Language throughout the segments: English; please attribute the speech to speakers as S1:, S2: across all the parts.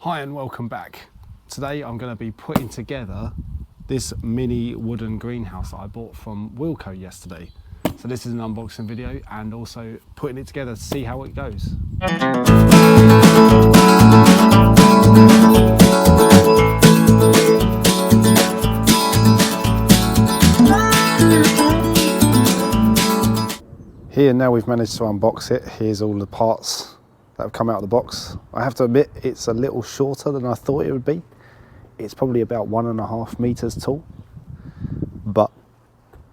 S1: Hi and welcome back. Today I'm going to be putting together this mini wooden greenhouse that I bought from Wilko yesterday. So this is an unboxing video and also putting it together to see how it goes. Here, now we've managed to unbox it. Here's all the parts that have come out of the box. I have to admit it's a little shorter than I thought it would be. It's probably about 1.5 meters tall, but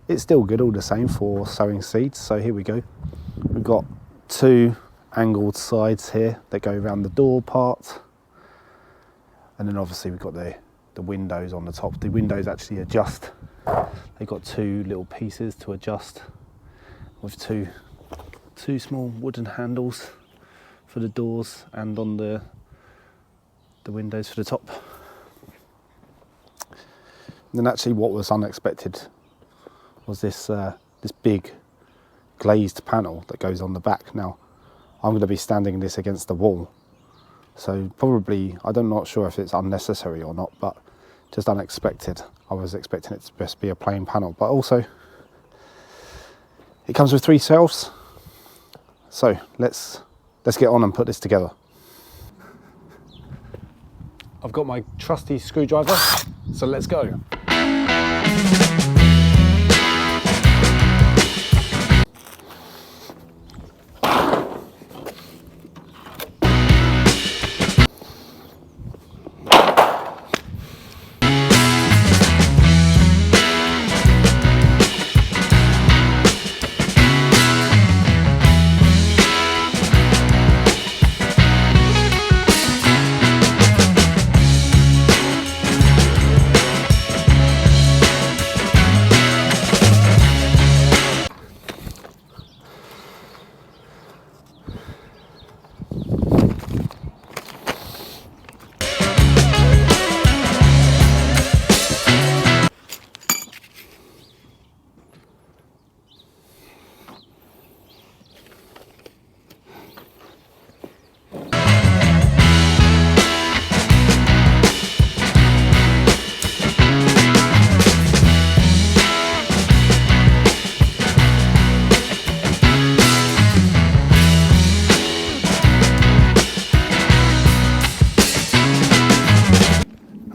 S1: it's still good all the same for sowing seeds. So here we go. We've got two angled sides here that go around the door part, and then obviously we've got the windows on the top. The windows actually adjust. They've got two little pieces to adjust with two small wooden handles for the doors and on the windows for the top. And then actually what was unexpected was this big glazed panel that goes on the back. Now I'm going to be standing this against the wall, so probably, I'm not sure if it's unnecessary or not, but just unexpected. I was expecting it to just be a plain panel, but also it comes with 3 shelves. So let's get on and put this together. I've got my trusty screwdriver, so let's go.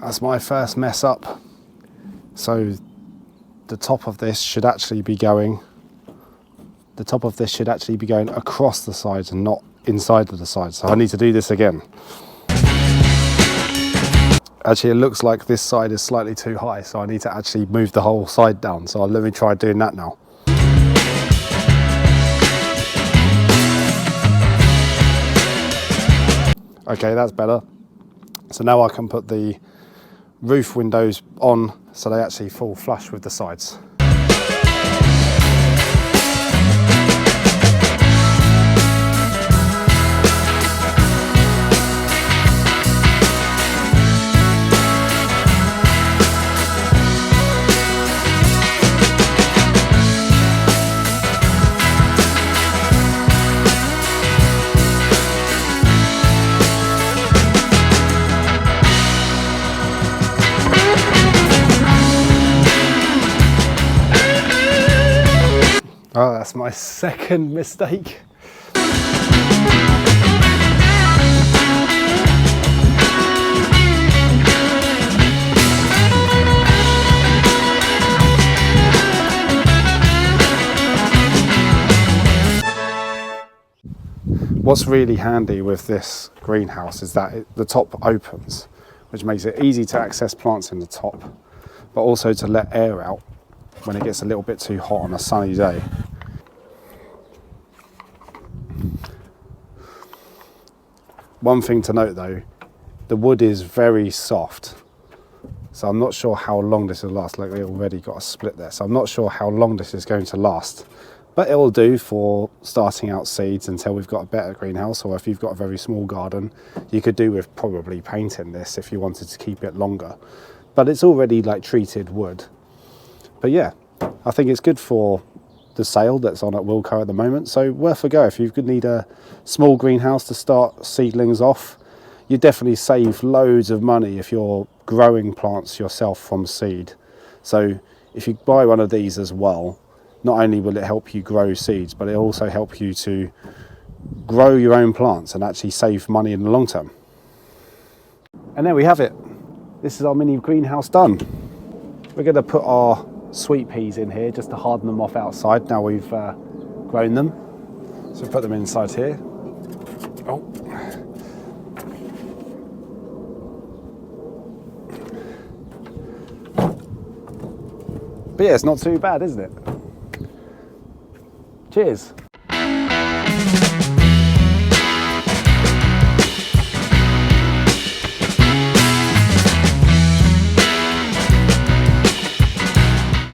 S1: That's my first mess up. So the top of this should actually be going across the sides and not inside of the sides. So I need to do this again. Actually, it looks like this side is slightly too high, so I need to actually move the whole side down. So let me try doing that now. Okay, that's better. So now I can put the roof windows on so they actually fall flush with the sides. Oh, that's my second mistake. What's really handy with this greenhouse is that the top opens, which makes it easy to access plants in the top, but also to let air out when it gets a little bit too hot on a sunny day. One thing to note though, the wood is very soft, so I'm not sure how long this will last. Like, we already got a split there, so I'm not sure how long this is going to last, but it will do for starting out seeds until we've got a better greenhouse. Or if you've got a very small garden, you could do with probably painting this if you wanted to keep it longer, but it's already like treated wood. But yeah, I think it's good for the sale that's on at Wilko at the moment, so worth a go if you could need a small greenhouse to start seedlings off. you definitely save loads of money if you're growing plants yourself from seed. So if you buy one of these as well, not only will it help you grow seeds, but it'll also help you to grow your own plants and actually save money in the long term. And there we have it. This is our mini greenhouse done. We're going to put our sweet peas in here just to harden them off outside now we've grown them. So put them inside here. Oh. But yeah, it's not too bad, isn't it? Cheers.